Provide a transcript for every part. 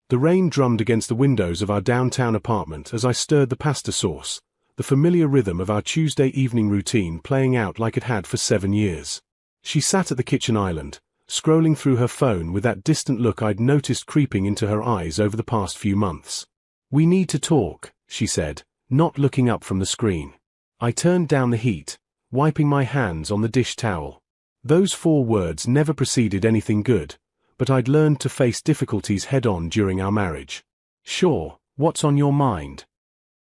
The rain drummed against the windows of our downtown apartment as I stirred the pasta sauce, the familiar rhythm of our Tuesday evening routine playing out like it had for 7 years. She sat at the kitchen island, scrolling through her phone with that distant look I'd noticed creeping into her eyes over the past few months. "We need to talk," she said, not looking up from the screen. I turned down the heat, wiping my hands on the dish towel. Those 4 words never preceded anything good, but I'd learned to face difficulties head-on during our marriage. "Sure, what's on your mind?"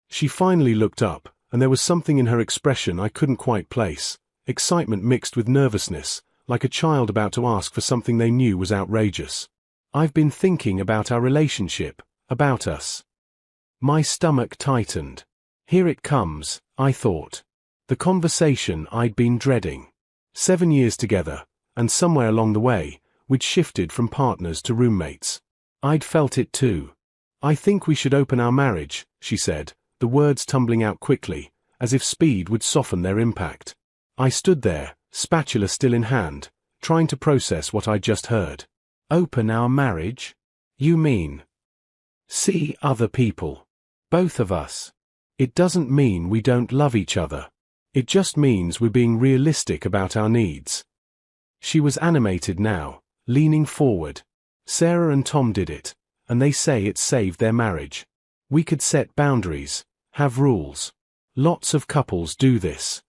She finally looked up, and there was something in her expression I couldn't quite place, excitement mixed with nervousness, like a child about to ask for something they knew was outrageous. "I've been thinking about our relationship, about us." My stomach tightened. Here it comes, I thought. The conversation I'd been dreading. 7 years together, and somewhere along the way, we'd shifted from partners to roommates. I'd felt it too. "I think we should open our marriage," she said, the words tumbling out quickly, as if speed would soften their impact. I stood there, spatula still in hand, trying to process what I'd just heard. "Open our marriage? You mean see other people? Both of us?" "It doesn't mean we don't love each other. It just means we're being realistic about our needs." She was animated now, leaning forward. "Sarah and Tom did it, and they say it saved their marriage. We could set boundaries, have rules. Lots of couples do this."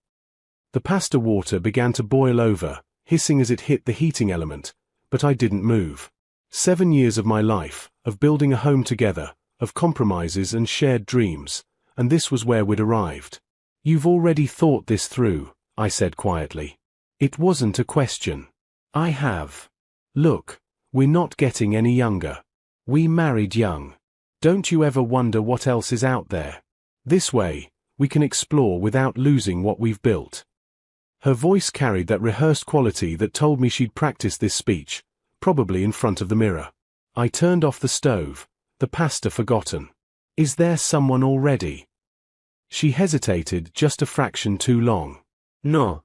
The pasta water began to boil over, hissing as it hit the heating element, but I didn't move. 7 years of my life, of building a home together, of compromises and shared dreams, and this was where we'd arrived. "You've already thought this through," I said quietly. It wasn't a question. "I have. Look, we're not getting any younger. We married young. Don't you ever wonder what else is out there? This way, we can explore without losing what we've built." Her voice carried that rehearsed quality that told me she'd practiced this speech, probably in front of the mirror. I turned off the stove, the pasta forgotten. "Is there someone already?" She hesitated just a fraction too long. "No.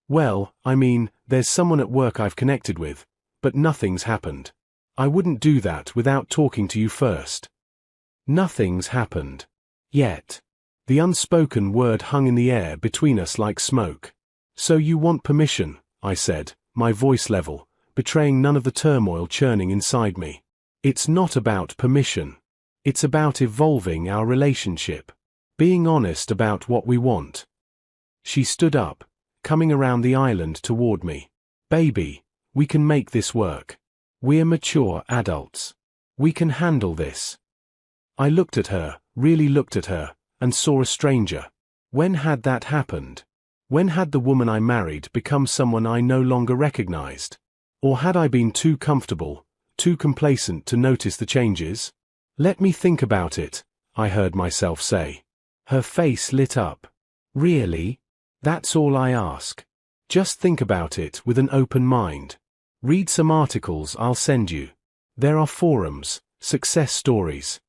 Well, I mean, there's someone at work I've connected with, but nothing's happened. I wouldn't do that without talking to you first." "Nothing's happened. Yet." The unspoken word hung in the air between us like smoke. "So you want permission," I said, my voice level, betraying none of the turmoil churning inside me. "It's not about permission. It's about evolving our relationship. Being honest about what we want." She stood up, coming around the island toward me. "Baby, we can make this work. We're mature adults. We can handle this." I looked at her, really looked at her, and saw a stranger. When had that happened? When had the woman I married become someone I no longer recognized? Or had I been too comfortable, too complacent to notice the changes? "Let me think about it," I heard myself say. Her face lit up. "Really? That's all I ask. Just think about it with an open mind. Read some articles I'll send you. There are forums, success stories."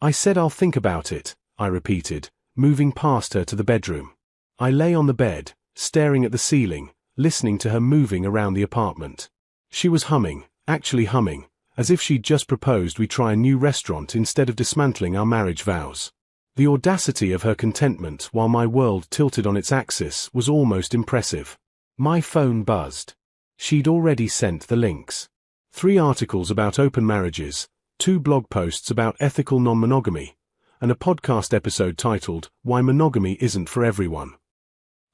"I said I'll think about it," I repeated, moving past her to the bedroom. I lay on the bed, staring at the ceiling, listening to her moving around the apartment. She was humming, actually humming, as if she'd just proposed we try a new restaurant instead of dismantling our marriage vows. The audacity of her contentment while my world tilted on its axis was almost impressive. My phone buzzed. She'd already sent the links. 3 articles about open marriages, 2 blog posts about ethical non-monogamy, and a podcast episode titled, "Why Monogamy Isn't for Everyone."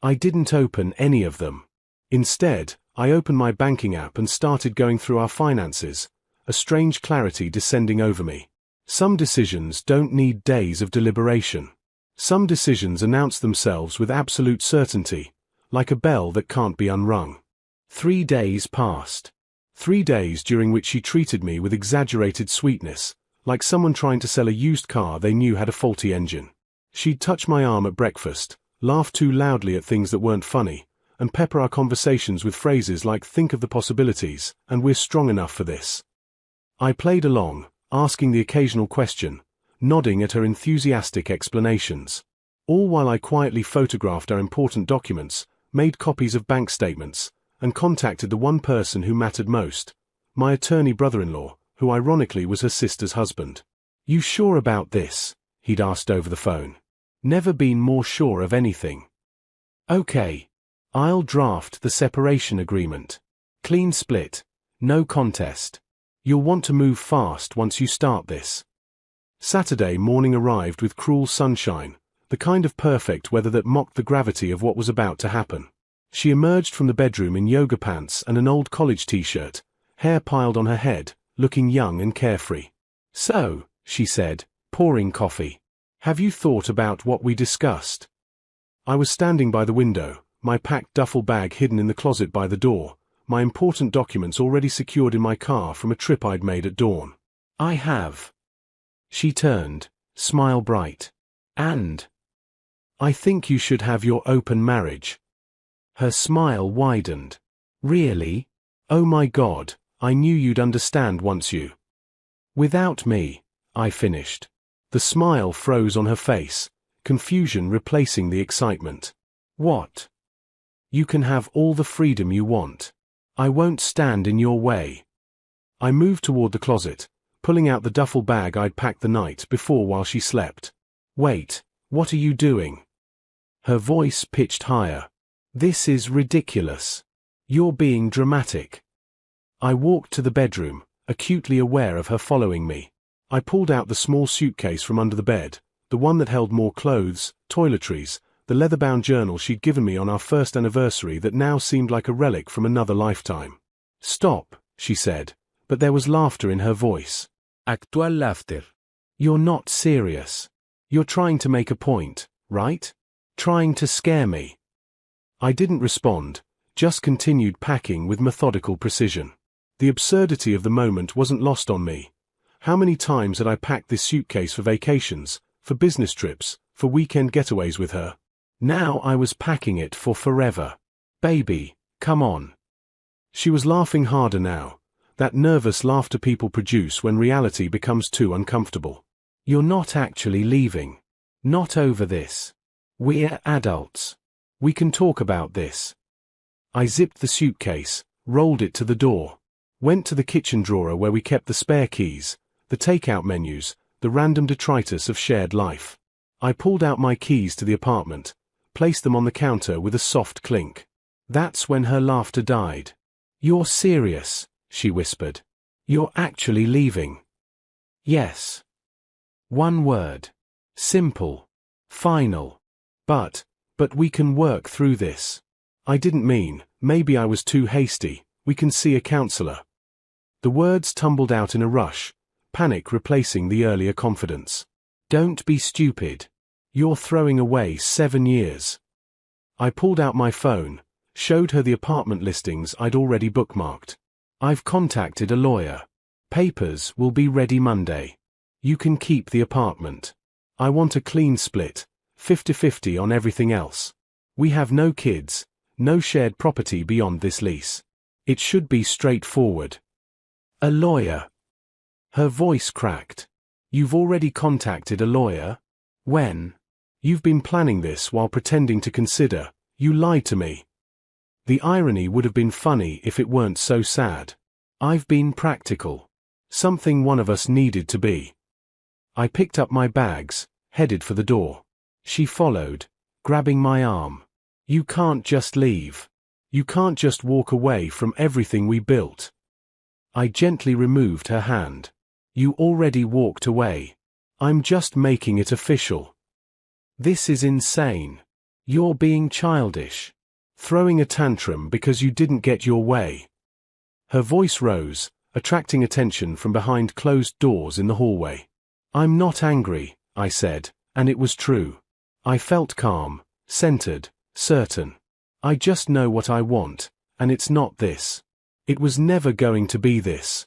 I didn't open any of them. Instead, I opened my banking app and started going through our finances, a strange clarity descending over me. Some decisions don't need days of deliberation. Some decisions announce themselves with absolute certainty, like a bell that can't be unrung. 3 days passed. 3 days during which she treated me with exaggerated sweetness, like someone trying to sell a used car they knew had a faulty engine. She'd touch my arm at breakfast, laugh too loudly at things that weren't funny, and pepper our conversations with phrases like "think of the possibilities," and "we're strong enough for this." I played along, asking the occasional question, nodding at her enthusiastic explanations. All while I quietly photographed our important documents, made copies of bank statements, and contacted the one person who mattered most, my attorney brother-in-law, who ironically was her sister's husband. "You sure about this?" he'd asked over the phone. "Never been more sure of anything." "Okay. I'll draft the separation agreement. Clean split. No contest. You'll want to move fast once you start this." Saturday morning arrived with cruel sunshine, the kind of perfect weather that mocked the gravity of what was about to happen. She emerged from the bedroom in yoga pants and an old college t-shirt, hair piled on her head, looking young and carefree. "So," she said, pouring coffee, "have you thought about what we discussed?" I was standing by the window, my packed duffel bag hidden in the closet by the door, my important documents already secured in my car from a trip I'd made at dawn. "I have." She turned, smile bright. "And I think you should have your open marriage." Her smile widened. "Really? Oh my God, I knew you'd understand once you." "Without me," I finished. The smile froze on her face, confusion replacing the excitement. "What?" "You can have all the freedom you want. I won't stand in your way." I moved toward the closet, pulling out the duffel bag I'd packed the night before while she slept. "Wait, what are you doing?" Her voice pitched higher. "This is ridiculous. You're being dramatic." I walked to the bedroom, acutely aware of her following me. I pulled out the small suitcase from under the bed, the one that held more clothes, toiletries, the leather-bound journal she'd given me on our first anniversary that now seemed like a relic from another lifetime. "Stop," she said, but there was laughter in her voice. Actual laughter. "You're not serious. You're trying to make a point, right? Trying to scare me." I didn't respond, just continued packing with methodical precision. The absurdity of the moment wasn't lost on me. How many times had I packed this suitcase for vacations, for business trips, for weekend getaways with her? Now I was packing it for forever. "Baby, come on." She was laughing harder now, that nervous laughter people produce when reality becomes too uncomfortable. "You're not actually leaving. Not over this. We're adults. We can talk about this." I zipped the suitcase, rolled it to the door, went to the kitchen drawer where we kept the spare keys, the takeout menus, the random detritus of shared life. I pulled out my keys to the apartment, placed them on the counter with a soft clink. That's when her laughter died. "You're serious," she whispered. "You're actually leaving?" "Yes." One word. Simple. Final. But we can work through this." I didn't mean, maybe I was too hasty, "We can see a counselor." The words tumbled out in a rush, panic replacing the earlier confidence. "Don't be stupid. You're throwing away 7 years. I pulled out my phone, showed her the apartment listings I'd already bookmarked. "I've contacted a lawyer. Papers will be ready Monday. You can keep the apartment. I want a clean split, 50-50 on everything else. We have no kids, no shared property beyond this lease. It should be straightforward." "A lawyer?" Her voice cracked. "You've already contacted a lawyer? When? You've been planning this while pretending to consider. You lied to me." The irony would have been funny if it weren't so sad. I've been practical. Something one of us needed to be. I picked up my bags, headed for the door. She followed, grabbing my arm. "You can't just leave. You can't just walk away from everything we built." I gently removed her hand. "You already walked away. I'm just making it official." "This is insane. You're being childish. Throwing a tantrum because you didn't get your way." Her voice rose, attracting attention from behind closed doors in the hallway. "I'm not angry," I said, and it was true. I felt calm, centered, certain. "I just know what I want, and it's not this. It was never going to be this."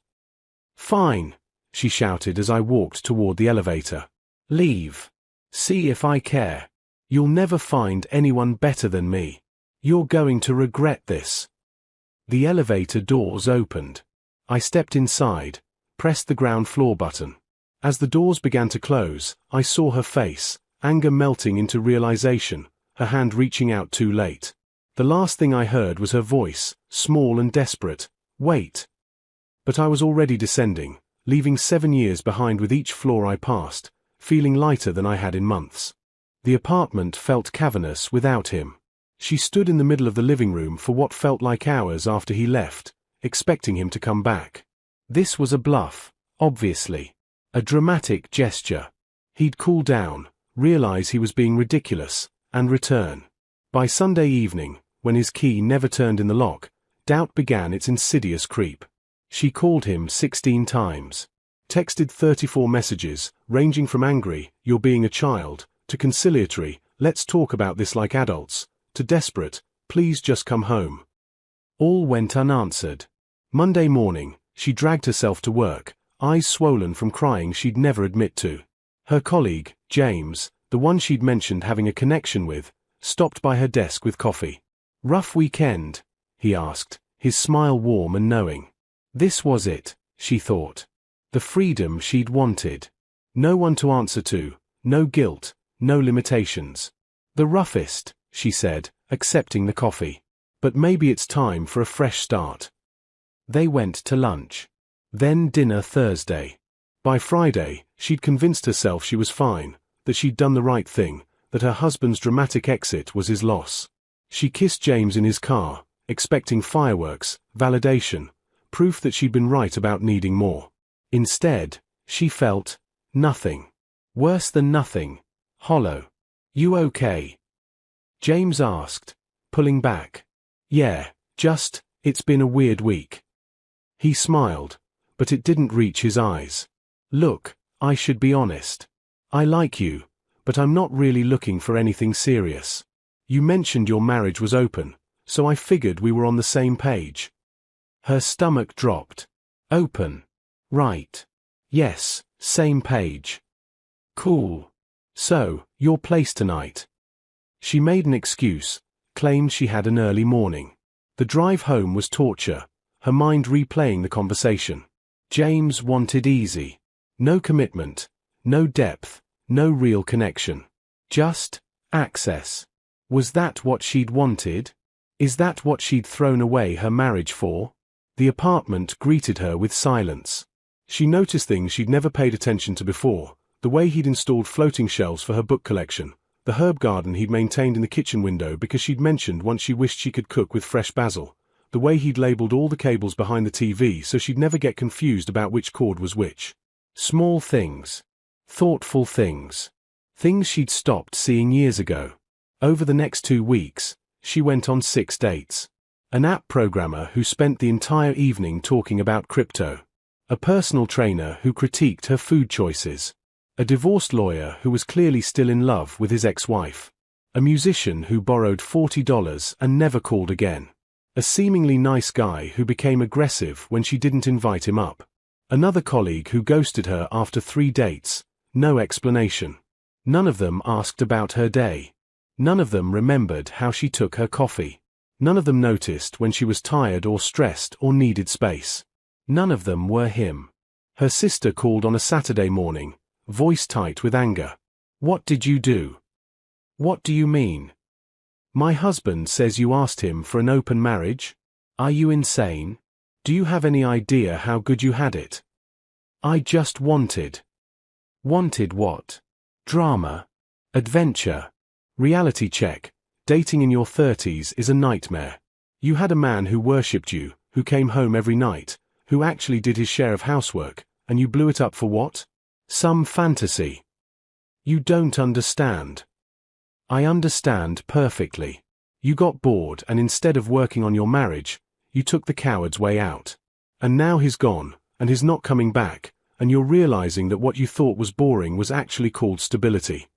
"Fine," she shouted as I walked toward the elevator. "Leave. See if I care. You'll never find anyone better than me. You're going to regret this." The elevator doors opened. I stepped inside, pressed the ground floor button. As the doors began to close, I saw her face, anger melting into realization, her hand reaching out too late. The last thing I heard was her voice, small and desperate. "Wait." But I was already descending, leaving 7 years behind with each floor I passed, feeling lighter than I had in months. The apartment felt cavernous without him. She stood in the middle of the living room for what felt like hours after he left, expecting him to come back. This was a bluff, obviously. A dramatic gesture. He'd cool down, realize he was being ridiculous, and return. By Sunday evening, when his key never turned in the lock, doubt began its insidious creep. She called him 16 times. Texted 34 messages, ranging from angry, "You're being a child," to conciliatory, "Let's talk about this like adults," to desperate, "Please just come home." All went unanswered. Monday morning, she dragged herself to work, eyes swollen from crying she'd never admit to. Her colleague, James, the one she'd mentioned having a connection with, stopped by her desk with coffee. "Rough weekend?" he asked, his smile warm and knowing. This was it, she thought. The freedom she'd wanted. No one to answer to, no guilt, no limitations. "The roughest," she said, accepting the coffee. "But maybe it's time for a fresh start." They went to lunch. Then dinner Thursday. By Friday, she'd convinced herself she was fine, that she'd done the right thing, that her husband's dramatic exit was his loss. She kissed James in his car, expecting fireworks, validation, proof that she'd been right about needing more. Instead, she felt nothing. Worse than nothing. Hollow. "You okay?" James asked, pulling back. "Yeah, it's been a weird week." He smiled, but it didn't reach his eyes. "Look, I should be honest. I like you, but I'm not really looking for anything serious. You mentioned your marriage was open, so I figured we were on the same page." Her stomach dropped. Open. Right. Yes, same page. Cool. "So, your place tonight." She made an excuse, claimed she had an early morning. The drive home was torture, her mind replaying the conversation. James wanted easy. No commitment, no depth, no real connection. Just access. Was that what she'd wanted? Is that what she'd thrown away her marriage for? The apartment greeted her with silence. She noticed things she'd never paid attention to before, the way he'd installed floating shelves for her book collection, the herb garden he'd maintained in the kitchen window because she'd mentioned once she wished she could cook with fresh basil, the way he'd labeled all the cables behind the TV so she'd never get confused about which cord was which. Small things. Thoughtful things. Things she'd stopped seeing years ago. Over the next 2 weeks, she went on 6 dates. An app programmer who spent the entire evening talking about crypto. A personal trainer who critiqued her food choices. A divorced lawyer who was clearly still in love with his ex-wife. A musician who borrowed $40 and never called again. A seemingly nice guy who became aggressive when she didn't invite him up. Another colleague who ghosted her after 3 dates, no explanation. None of them asked about her day. None of them remembered how she took her coffee. None of them noticed when she was tired or stressed or needed space. None of them were him. Her sister called on a Saturday morning, voice tight with anger. "What did you do?" "What do you mean?" "My husband says you asked him for an open marriage? Are you insane? Do you have any idea how good you had it?" "I just wanted." "Wanted what? Drama? Adventure? Reality check. Dating in your 30s is a nightmare. You had a man who worshipped you, who came home every night, who actually did his share of housework, and you blew it up for what? Some fantasy. You don't understand." "I understand perfectly. You got bored and instead of working on your marriage, you took the coward's way out. And now he's gone, and he's not coming back, and you're realizing that what you thought was boring was actually called stability."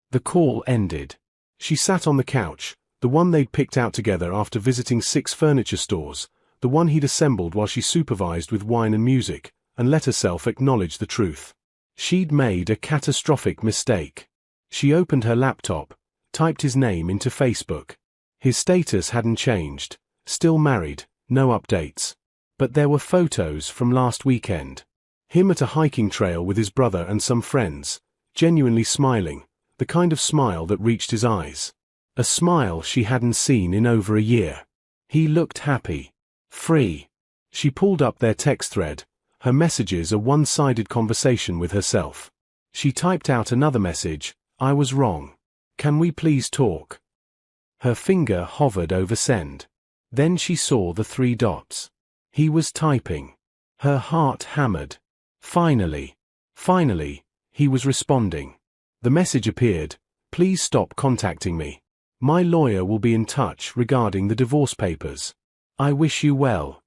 The call ended. She sat on the couch, the one they'd picked out together after visiting 6 furniture stores, the one he'd assembled while she supervised with wine and music, and let herself acknowledge the truth. She'd made a catastrophic mistake. She opened her laptop, typed his name into Facebook. His status hadn't changed, still married, no updates. But there were photos from last weekend. Him at a hiking trail with his brother and some friends, genuinely smiling, the kind of smile that reached his eyes. A smile she hadn't seen in over a year. He looked happy. Free. She pulled up their text thread, her messages a one-sided conversation with herself. She typed out another message, "I was wrong. Can we please talk?" Her finger hovered over send. Then she saw the 3 dots. He was typing. Her heart hammered. Finally, he was responding. The message appeared, "Please stop contacting me. My lawyer will be in touch regarding the divorce papers. I wish you well."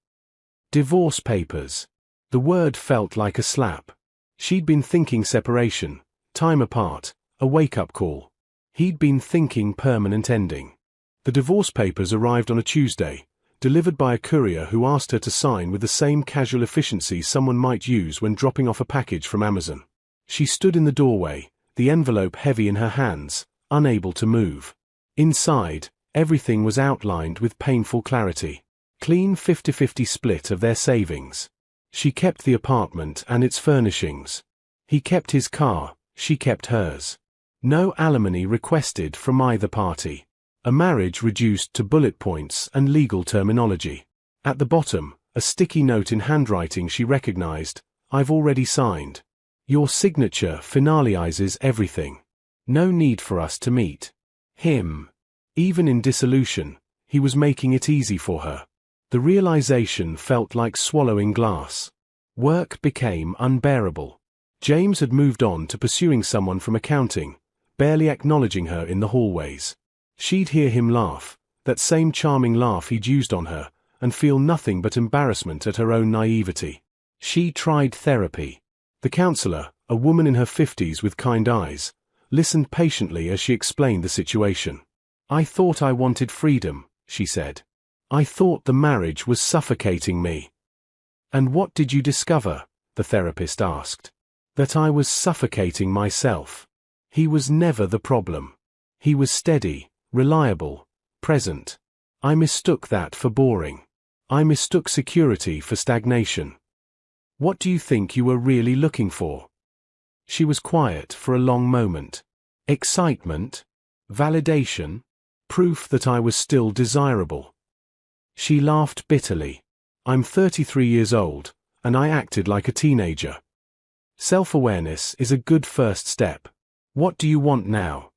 Divorce papers. The word felt like a slap. She'd been thinking separation, time apart, a wake-up call. He'd been thinking permanent ending. The divorce papers arrived on a Tuesday, delivered by a courier who asked her to sign with the same casual efficiency someone might use when dropping off a package from Amazon. She stood in the doorway, the envelope heavy in her hands, unable to move. Inside, everything was outlined with painful clarity. Clean 50-50 split of their savings. She kept the apartment and its furnishings. He kept his car, she kept hers. No alimony requested from either party. A marriage reduced to bullet points and legal terminology. At the bottom, a sticky note in handwriting she recognized, "I've already signed. Your signature finalizes everything. No need for us to meet." Him. Even in dissolution, he was making it easy for her. The realization felt like swallowing glass. Work became unbearable. James had moved on to pursuing someone from accounting, barely acknowledging her in the hallways. She'd hear him laugh, that same charming laugh he'd used on her, and feel nothing but embarrassment at her own naivety. She tried therapy. The counselor, a woman in her 50s with kind eyes, listened patiently as she explained the situation. "I thought I wanted freedom," she said. "I thought the marriage was suffocating me." "And what did you discover?" the therapist asked. "That I was suffocating myself. He was never the problem. He was steady, reliable, present. I mistook that for boring. I mistook security for stagnation. What do you think you were really looking for?" She was quiet for a long moment. Excitement? Validation? Proof that I was still desirable? She laughed bitterly. "I'm 33 years old, and I acted like a teenager. Self-awareness is a good first step. What do you want now?"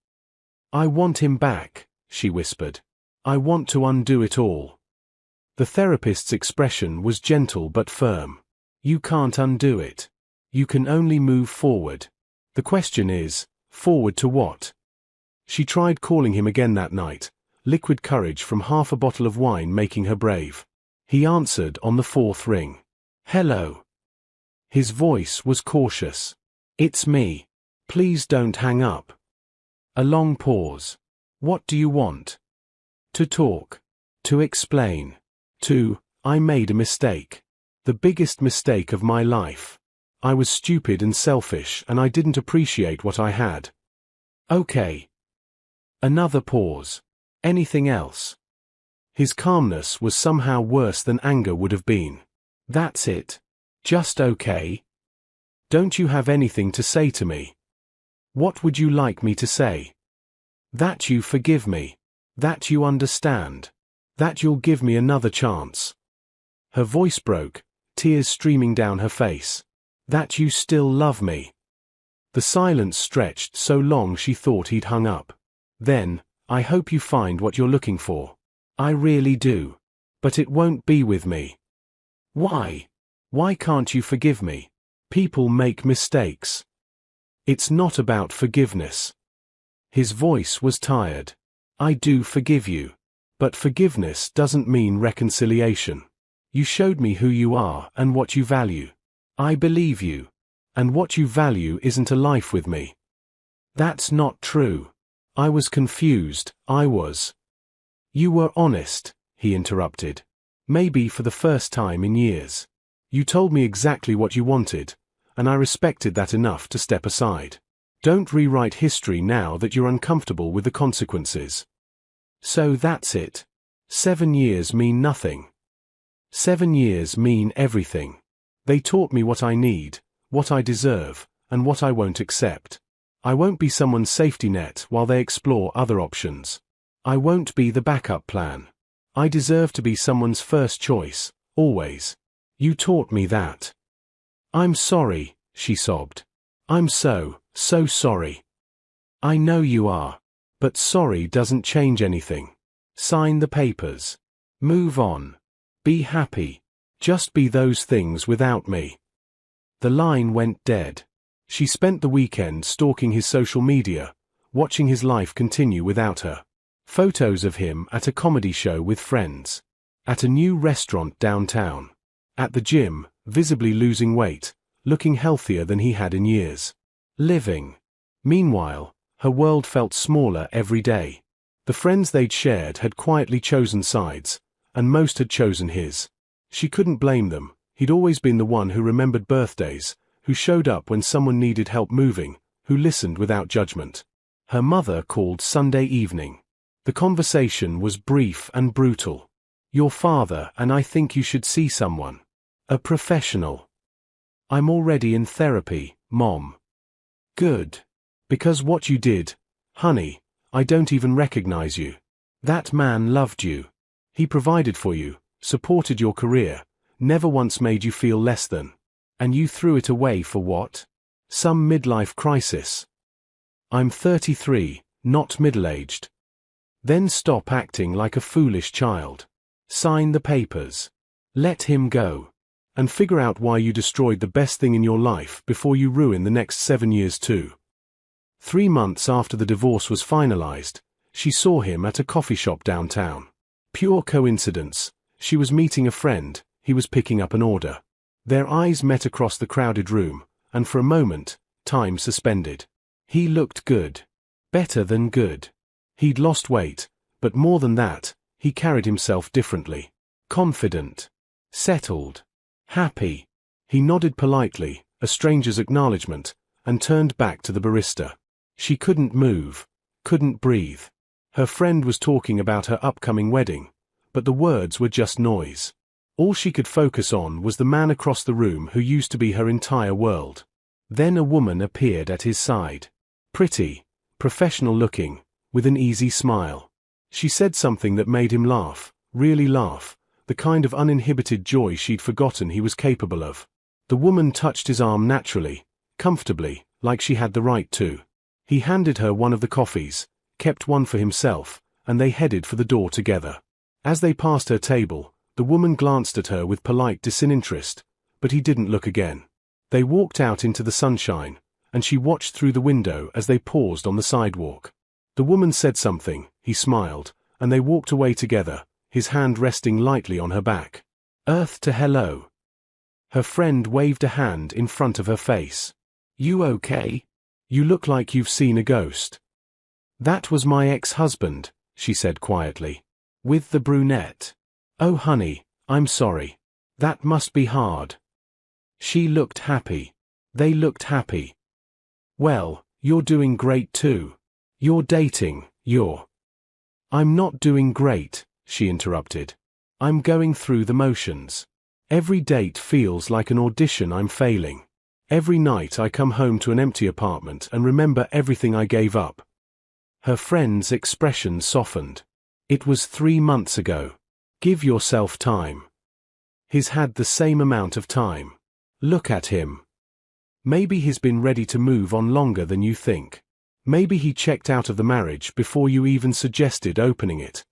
"I want him back," she whispered. "I want to undo it all." The therapist's expression was gentle but firm. "You can't undo it. You can only move forward. The question is, forward to what?" She tried calling him again that night, liquid courage from half a bottle of wine making her brave. He answered on the 4th ring. "Hello." His voice was cautious. "It's me. Please don't hang up." A long pause. "What do you want?" "To talk. To explain. I made a mistake. The biggest mistake of my life. I was stupid and selfish and I didn't appreciate what I had." "Okay." Another pause. "Anything else?" His calmness was somehow worse than anger would have been. "That's it. Just okay? Don't you have anything to say to me? What would you like me to say? That you forgive me. That you understand. That you'll give me another chance." Her voice broke, tears streaming down her face. "That you still love me." The silence stretched so long she thought he'd hung up. Then, "I hope you find what you're looking for. I really do. But it won't be with me." "Why? Why can't you forgive me? People make mistakes." "It's not about forgiveness." His voice was tired. "I do forgive you. But forgiveness doesn't mean reconciliation. You showed me who you are and what you value. I believe you. And what you value isn't a life with me." "That's not true. I was confused, I was." "You were honest," he interrupted. "Maybe for the first time in years. You told me exactly what you wanted, and I respected that enough to step aside. Don't rewrite history now that you're uncomfortable with the consequences." "So that's it. 7 years mean nothing." "7 years mean everything. They taught me what I need, what I deserve, and what I won't accept. I won't be someone's safety net while they explore other options. I won't be the backup plan. I deserve to be someone's first choice, always. You taught me that." I'm sorry, she sobbed. I'm so sorry. I know you are. But sorry doesn't change anything. Sign the papers. Move on. Be happy. Just be those things without me. The line went dead. She spent the weekend stalking his social media, watching his life continue without her. Photos of him at a comedy show with friends. At a new restaurant downtown. At the gym, visibly losing weight, looking healthier than he had in years. Living. Meanwhile, her world felt smaller every day. The friends they'd shared had quietly chosen sides, and most had chosen his. She couldn't blame them. He'd always been the one who remembered birthdays, who showed up when someone needed help moving, who listened without judgment. Her mother called Sunday evening. The conversation was brief and brutal. Your father and I think you should see someone. A professional. I'm already in therapy, Mom. Good. Because what you did, honey, I don't even recognize you. That man loved you. He provided for you, supported your career, never once made you feel less than. And you threw it away for what? Some midlife crisis. I'm 33, not middle-aged. Then stop acting like a foolish child. Sign the papers. Let him go. And figure out why you destroyed the best thing in your life before you ruin the next 7 years too. 3 months after the divorce was finalized, she saw him at a coffee shop downtown. Pure coincidence. She was meeting a friend, he was picking up an order. Their eyes met across the crowded room, and for a moment, time suspended. He looked good. Better than good. He'd lost weight, but more than that, he carried himself differently. Confident. Settled. Happy. He nodded politely, a stranger's acknowledgement, and turned back to the barista. She couldn't move, couldn't breathe. Her friend was talking about her upcoming wedding, but the words were just noise. All she could focus on was the man across the room who used to be her entire world. Then a woman appeared at his side. Pretty, professional-looking, with an easy smile. She said something that made him laugh, really laugh, the kind of uninhibited joy she'd forgotten he was capable of. The woman touched his arm naturally, comfortably, like she had the right to. He handed her one of the coffees, kept one for himself, and they headed for the door together. As they passed her table, the woman glanced at her with polite disinterest, but he didn't look again. They walked out into the sunshine, and she watched through the window as they paused on the sidewalk. The woman said something, he smiled, and they walked away together, his hand resting lightly on her back. Earth to hello. Her friend waved a hand in front of her face. You okay? You look like you've seen a ghost. That was my ex-husband, she said quietly. With the brunette. Oh honey, I'm sorry. That must be hard. She looked happy. They looked happy. Well, you're doing great too. You're dating, I'm not doing great, she interrupted. I'm going through the motions. Every date feels like an audition I'm failing. Every night I come home to an empty apartment and remember everything I gave up. Her friend's expression softened. It was 3 months ago. Give yourself time. He's had the same amount of time. Look at him. Maybe he's been ready to move on longer than you think. Maybe he checked out of the marriage before you even suggested opening it.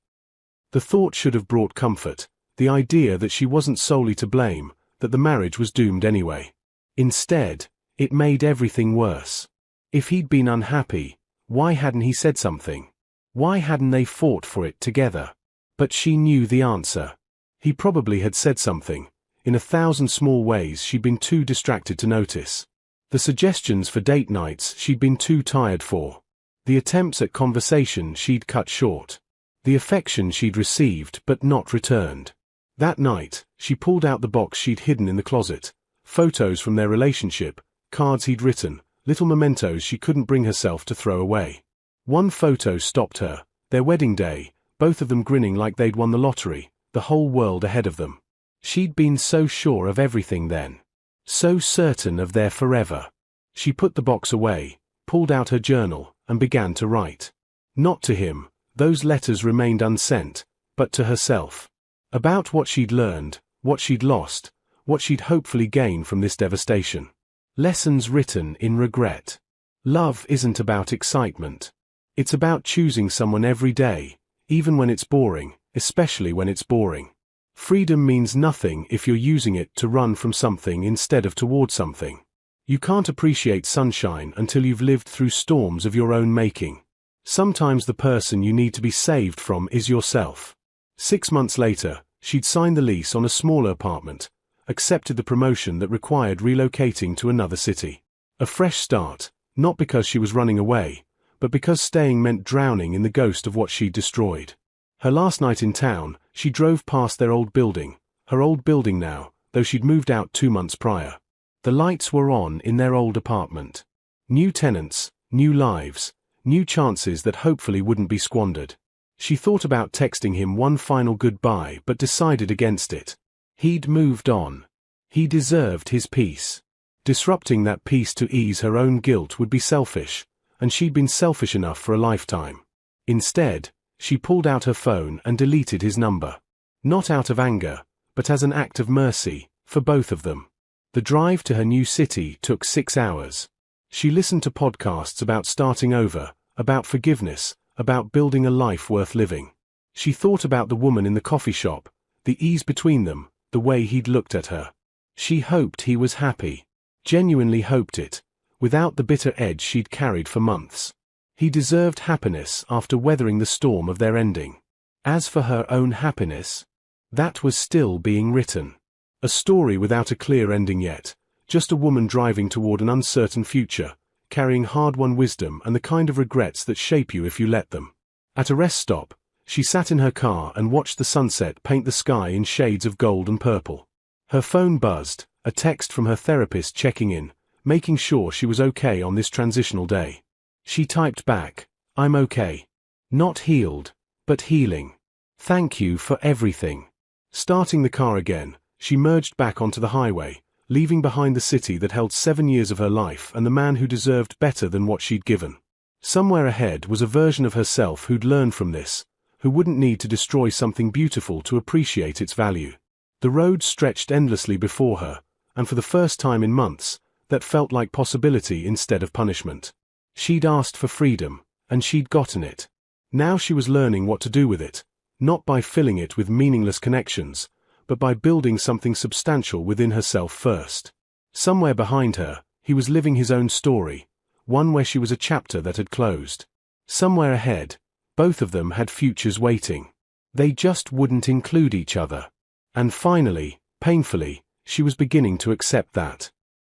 The thought should have brought comfort, the idea that she wasn't solely to blame, that the marriage was doomed anyway. Instead, it made everything worse. If he'd been unhappy, why hadn't he said something? Why hadn't they fought for it together? But she knew the answer. He probably had said something, in 1,000 small ways she'd been too distracted to notice. The suggestions for date nights she'd been too tired for. The attempts at conversation she'd cut short. The affection she'd received but not returned. That night, she pulled out the box she'd hidden in the closet. Photos from their relationship, cards he'd written, little mementos she couldn't bring herself to throw away. One photo stopped her, their wedding day, both of them grinning like they'd won the lottery, the whole world ahead of them. She'd been so sure of everything then. So certain of their forever. She put the box away, pulled out her journal, and began to write. Not to him, those letters remained unsent, but to herself. About what she'd learned, what she'd lost, what she'd hopefully gain from this devastation. Lessons written in regret. Love isn't about excitement. It's about choosing someone every day, even when it's boring, especially when it's boring. Freedom means nothing if you're using it to run from something instead of toward something. You can't appreciate sunshine until you've lived through storms of your own making. Sometimes the person you need to be saved from is yourself. 6 months later, she'd signed the lease on a smaller apartment, accepted the promotion that required relocating to another city. A fresh start, not because she was running away, but because staying meant drowning in the ghost of what she'd destroyed. Her last night in town, she drove past their old building, her old building now, though she'd moved out 2 months prior. The lights were on in their old apartment. New tenants, new lives, new chances that hopefully wouldn't be squandered. She thought about texting him one final goodbye but decided against it. He'd moved on. He deserved his peace. Disrupting that peace to ease her own guilt would be selfish, and she'd been selfish enough for a lifetime. Instead, she pulled out her phone and deleted his number. Not out of anger, but as an act of mercy, for both of them. The drive to her new city took 6 hours. She listened to podcasts about starting over, about forgiveness, about building a life worth living. She thought about the woman in the coffee shop, the ease between them, the way he'd looked at her. She hoped he was happy. Genuinely hoped it, without the bitter edge she'd carried for months. He deserved happiness after weathering the storm of their ending. As for her own happiness, that was still being written. A story without a clear ending yet, just a woman driving toward an uncertain future, carrying hard-won wisdom and the kind of regrets that shape you if you let them. At a rest stop, she sat in her car and watched the sunset paint the sky in shades of gold and purple. Her phone buzzed, a text from her therapist checking in, making sure she was okay on this transitional day. She typed back, "I'm okay. Not healed, but healing. Thank you for everything." Starting the car again, she merged back onto the highway, leaving behind the city that held 7 years of her life and the man who deserved better than what she'd given. Somewhere ahead was a version of herself who'd learned from this, who wouldn't need to destroy something beautiful to appreciate its value. The road stretched endlessly before her, and for the first time in months, that felt like possibility instead of punishment. She'd asked for freedom, and she'd gotten it. Now she was learning what to do with it, not by filling it with meaningless connections, but by building something substantial within herself first. Somewhere behind her, he was living his own story, one where she was a chapter that had closed. Somewhere ahead, both of them had futures waiting. They just wouldn't include each other. And finally, painfully, she was beginning to accept that.